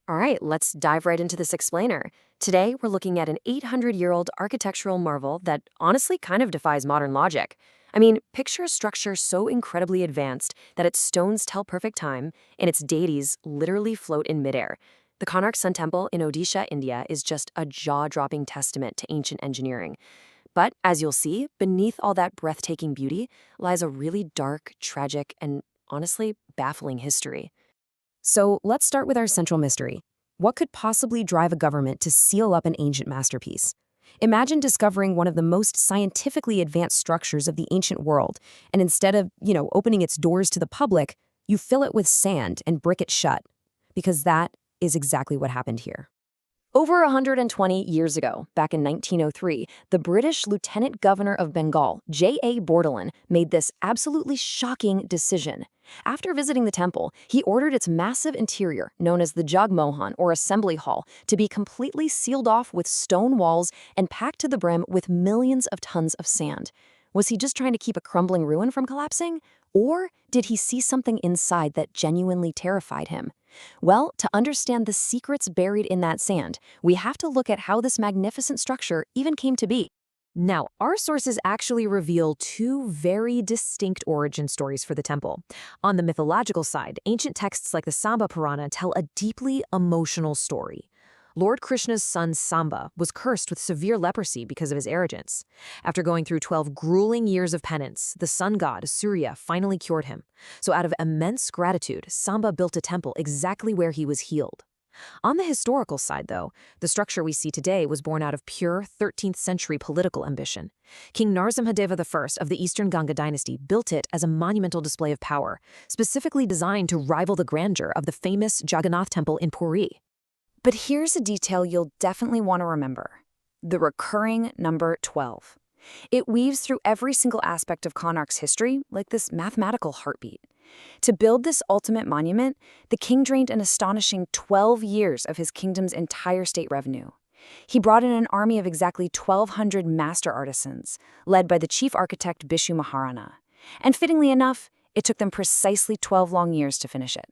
All right, let's dive right into this explainer. Today, we're looking at an 800-year-old architectural marvel that honestly kind of defies modern logic. I mean, picture a structure so incredibly advanced that its stones tell perfect time and its deities literally float in midair. The Konark Sun Temple in Odisha, India is just a jaw-dropping testament to ancient engineering. But as you'll see, beneath all that breathtaking beauty lies a really dark, tragic, and honestly baffling history. So let's start with our central mystery. What could possibly drive a government to seal up an ancient masterpiece? Imagine discovering one of the most scientifically advanced structures of the ancient world, and instead of, opening its doors to the public, you fill it with sand and brick it shut. Because that is exactly what happened here. Over 120 years ago, back in 1903, the British Lieutenant Governor of Bengal, J.A. Bordelon, made this absolutely shocking decision. After visiting the temple, he ordered its massive interior, known as the Jagmohan or Assembly Hall, to be completely sealed off with stone walls and packed to the brim with millions of tons of sand. Was he just trying to keep a crumbling ruin from collapsing? Or did he see something inside that genuinely terrified him? Well, to understand the secrets buried in that sand, we have to look at how this magnificent structure even came to be. Now, our sources actually reveal two very distinct origin stories for the temple. On the mythological side, ancient texts like the Samba Purana tell a deeply emotional story. Lord Krishna's son Samba was cursed with severe leprosy because of his arrogance. After going through 12 grueling years of penance, the sun god, Surya, finally cured him. So out of immense gratitude, Samba built a temple exactly where he was healed. On the historical side, though, the structure we see today was born out of pure 13th century political ambition. King Narasimhadeva I of the Eastern Ganga dynasty built it as a monumental display of power, specifically designed to rival the grandeur of the famous Jagannath Temple in Puri. But here's a detail you'll definitely want to remember: the recurring number 12. It weaves through every single aspect of Konark's history like this mathematical heartbeat. To build this ultimate monument, the king drained an astonishing 12 years of his kingdom's entire state revenue. He brought in an army of exactly 1,200 master artisans, led by the chief architect Bishu Maharana. And fittingly enough, it took them precisely 12 long years to finish it.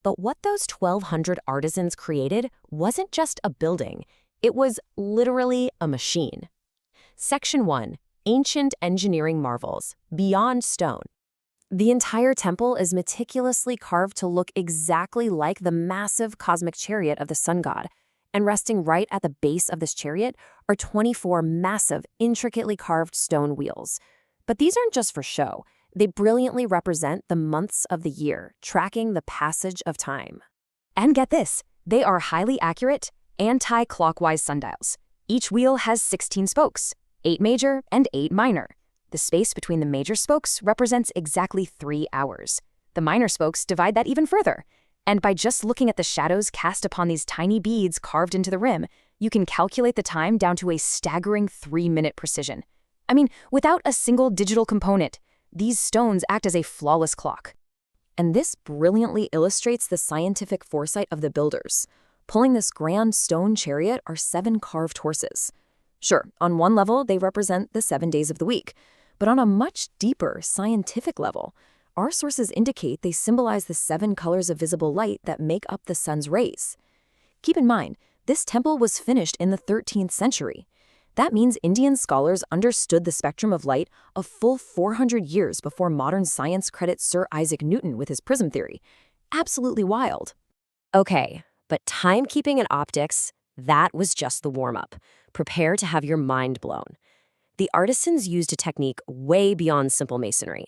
But what those 1,200 artisans created wasn't just a building. It was literally a machine. Section 1. Ancient Engineering Marvels, Beyond Stone. The entire temple is meticulously carved to look exactly like the massive cosmic chariot of the sun god. And resting right at the base of this chariot are 24 massive, intricately carved stone wheels. But these aren't just for show. They brilliantly represent the months of the year, tracking the passage of time. And get this, they are highly accurate, anti-clockwise sundials. Each wheel has 16 spokes, 8 major and 8 minor. The space between the major spokes represents exactly 3 hours. The minor spokes divide that even further. And by just looking at the shadows cast upon these tiny beads carved into the rim, you can calculate the time down to a staggering 3-minute precision. I mean, without a single digital component, these stones act as a flawless clock. And this brilliantly illustrates the scientific foresight of the builders. Pulling this grand stone chariot are 7 carved horses. Sure, on one level, they represent the 7 days of the week. But on a much deeper scientific level, our sources indicate they symbolize the 7 colors of visible light that make up the sun's rays. Keep in mind, this temple was finished in the 13th century. That means Indian scholars understood the spectrum of light a full 400 years before modern science credits Sir Isaac Newton with his prism theory. Absolutely wild. Okay, but timekeeping and optics, that was just the warm-up. Prepare to have your mind blown. The artisans used a technique way beyond simple masonry.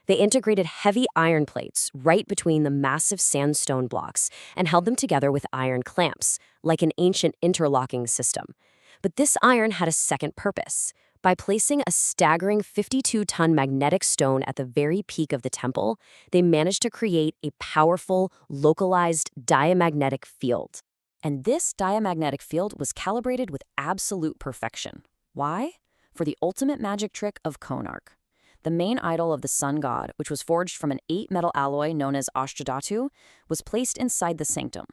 They integrated heavy iron plates right between the massive sandstone blocks and held them together with iron clamps, like an ancient interlocking system. But this iron had a second purpose. By placing a staggering 52-ton magnetic stone at the very peak of the temple, they managed to create a powerful, localized diamagnetic field. And this diamagnetic field was calibrated with absolute perfection. Why? For the ultimate magic trick of Konark. The main idol of the sun god, which was forged from an 8-metal alloy known as astronomy, was placed inside the sanctum.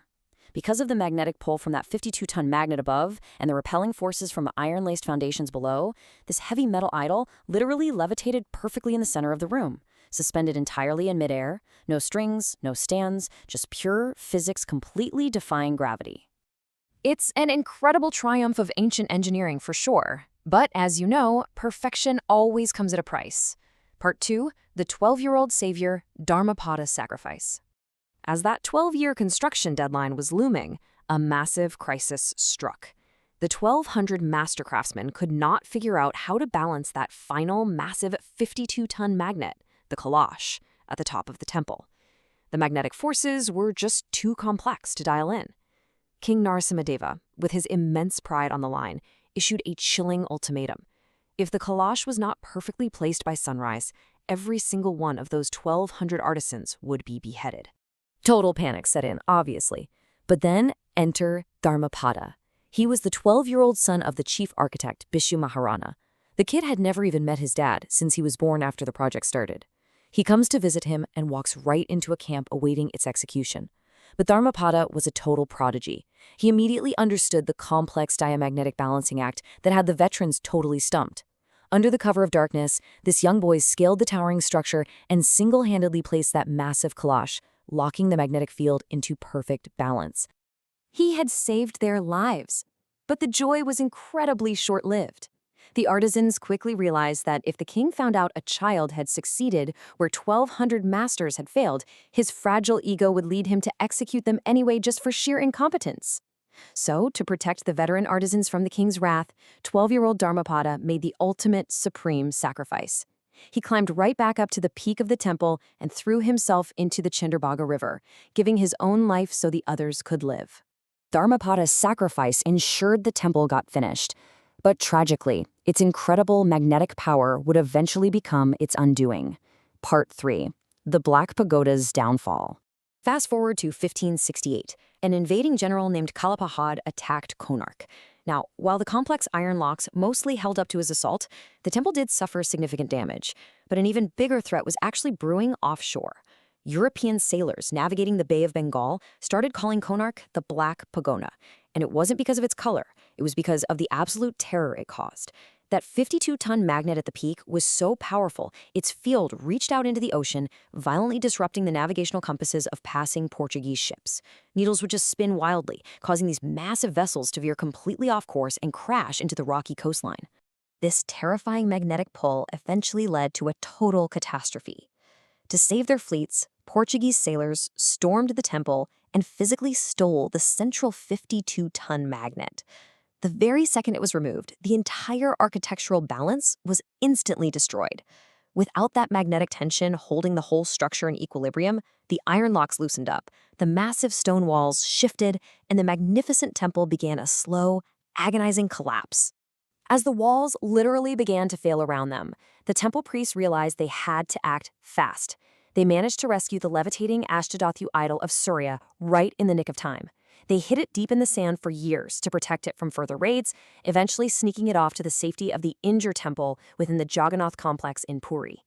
Because of the magnetic pull from that 52-ton magnet above and the repelling forces from the iron-laced foundations below, this heavy metal idol literally levitated perfectly in the center of the room. suspended entirely in midair, no strings, no stands, just pure physics completely defying gravity. It's an incredible triumph of ancient engineering for sure. But as you know, perfection always comes at a price. Part 2, the 12-year-old savior Dharmapada's sacrifice. As that 12-year construction deadline was looming, a massive crisis struck. The 1,200 master craftsmen could not figure out how to balance that final massive 52-ton magnet, the kalash, at the top of the temple. The magnetic forces were just too complex to dial in. King Narasimhadeva, with his immense pride on the line, issued a chilling ultimatum. If the kalash was not perfectly placed by sunrise, every single one of those 1,200 artisans would be beheaded. Total panic set in, obviously. But then enter Dharmapada. He was the 12-year-old son of the chief architect, Bishu Maharana. The kid had never even met his dad since he was born after the project started. He comes to visit him and walks right into a camp awaiting its execution. But Dharmapada was a total prodigy. He immediately understood the complex diamagnetic balancing act that had the veterans totally stumped. Under the cover of darkness, this young boy scaled the towering structure and single-handedly placed that massive kalash, locking the magnetic field into perfect balance. He had saved their lives, but the joy was incredibly short-lived. The artisans quickly realized that if the king found out a child had succeeded where 1,200 masters had failed, his fragile ego would lead him to execute them anyway just for sheer incompetence. So, to protect the veteran artisans from the king's wrath, 12-year-old Dharmapada made the ultimate supreme sacrifice. He climbed right back up to the peak of the temple and threw himself into the Chandrabhaga River, giving his own life so the others could live. Dharmapada's sacrifice ensured the temple got finished. But tragically, its incredible magnetic power would eventually become its undoing. Part 3. The Black Pagoda's Downfall. Fast forward to 1568. An invading general named Kalapahad attacked Konark. Now, while the complex iron locks mostly held up to his assault, the temple did suffer significant damage. But an even bigger threat was actually brewing offshore. European sailors navigating the Bay of Bengal started calling Konark the Black Pagoda. And it wasn't because of its color. It was because of the absolute terror it caused. That 52-ton magnet at the peak was so powerful, its field reached out into the ocean, violently disrupting the navigational compasses of passing Portuguese ships. Needles would just spin wildly, causing these massive vessels to veer completely off course and crash into the rocky coastline. This terrifying magnetic pull eventually led to a total catastrophe. To save their fleets, Portuguese sailors stormed the temple and physically stole the central 52-ton magnet. The very second it was removed, the entire architectural balance was instantly destroyed. Without that magnetic tension holding the whole structure in equilibrium, the iron locks loosened up, the massive stone walls shifted, and the magnificent temple began a slow, agonizing collapse. As the walls literally began to fail around them, the temple priests realized they had to act fast. They managed to rescue the levitating Ashtadathu idol of Surya right in the nick of time. They hid it deep in the sand for years to protect it from further raids, eventually sneaking it off to the safety of the Injur temple within the Jagannath complex in Puri.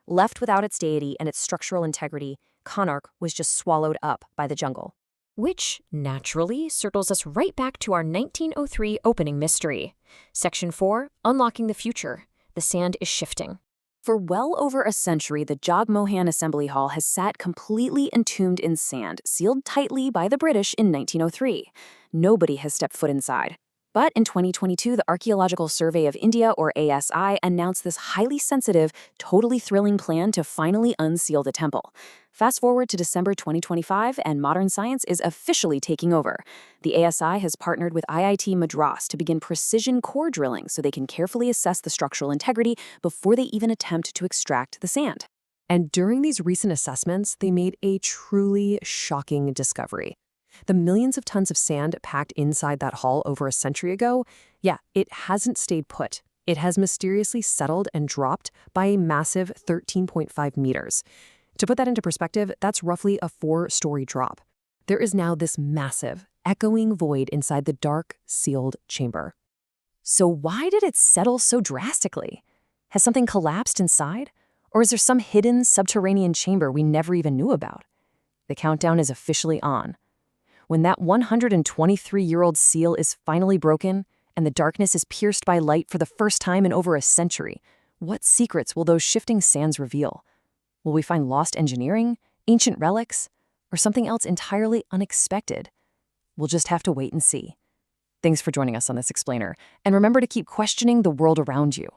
Left without its deity and its structural integrity, Konark was just swallowed up by the jungle. Which, naturally, circles us right back to our 1903 opening mystery. Section 4, Unlocking the Future. The sand is shifting. For well over a century, the Jagmohan Assembly Hall has sat completely entombed in sand, sealed tightly by the British in 1903. Nobody has stepped foot inside. But in 2022, the Archaeological Survey of India, or ASI, announced this highly sensitive, totally thrilling plan to finally unseal the temple. Fast forward to December 2025, and modern science is officially taking over. The ASI has partnered with IIT Madras to begin precision core drilling so they can carefully assess the structural integrity before they even attempt to extract the sand. And during these recent assessments, they made a truly shocking discovery. The millions of tons of sand packed inside that hall over a century ago, it hasn't stayed put. It has mysteriously settled and dropped by a massive 13.5 meters. To put that into perspective, that's roughly a 4-story drop. There is now this massive, echoing void inside the dark, sealed chamber. So why did it settle so drastically? Has something collapsed inside? Or is there some hidden subterranean chamber we never even knew about? The countdown is officially on. When that 123-year-old seal is finally broken and the darkness is pierced by light for the first time in over a century, what secrets will those shifting sands reveal? Will we find lost engineering, ancient relics, or something else entirely unexpected? We'll just have to wait and see. Thanks for joining us on this explainer, and remember to keep questioning the world around you.